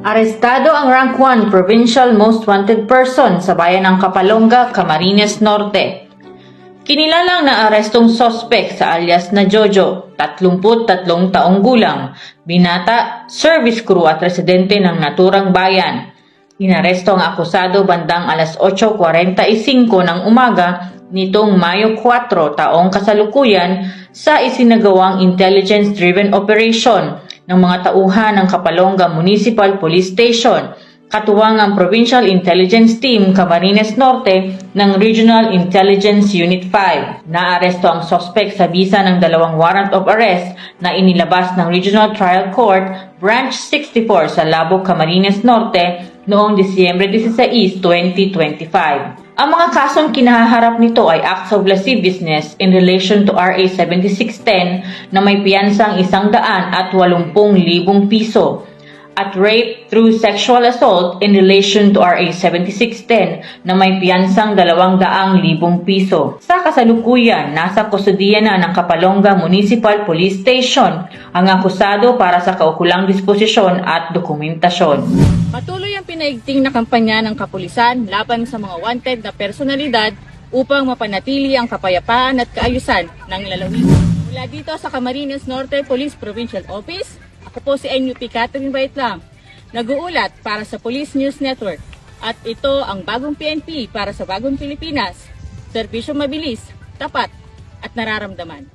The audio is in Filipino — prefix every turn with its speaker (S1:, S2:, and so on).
S1: Arestado ang rank 1 provincial most wanted person sa bayan ng Kapalonga, Camarines Norte. Kinilalang na arestong sospek sa alias na Jojo, 33 taong gulang, binata, service crew at residente ng naturang bayan. Inaresto ang akusado bandang alas 8:45 ng umaga nitong Mayo 4 taong kasalukuyan sa isinagawang intelligence-driven operation ng mga tauhan ng Kapalonga Municipal Police Station, katuwang ang Provincial Intelligence Team Camarines Norte ng Regional Intelligence Unit 5. Naaresto ang suspect sa bisa ng 2 warrant of arrest na inilabas ng Regional Trial Court Branch 64 sa Labo, Camarines Norte noong Disyembre 16, 2025. Ang mga kasong kinaharap nito ay acts of lasciviousness in relation to RA 7610 na may piyansang 180,000 piso at rape through sexual assault in relation to RA 7610 na may piyansang 200,000 piso. Sa kasalukuyan, nasa kustudiya na ng Kapalonga Municipal Police Station ang akusado para sa kaukulang disposisyon at dokumentasyon.
S2: Patuloy ang pinaigting na kampanya ng kapulisan laban sa mga wanted na personalidad upang mapanatili ang kapayapaan at kaayusan ng lalawigan. Mula dito sa Camarines Norte Police Provincial Office, ako po si NUP Catherine Baitlam, nag-uulat para sa Police News Network. At ito ang bagong PNP para sa bagong Pilipinas. Serbisyo mabilis, tapat at nararamdaman.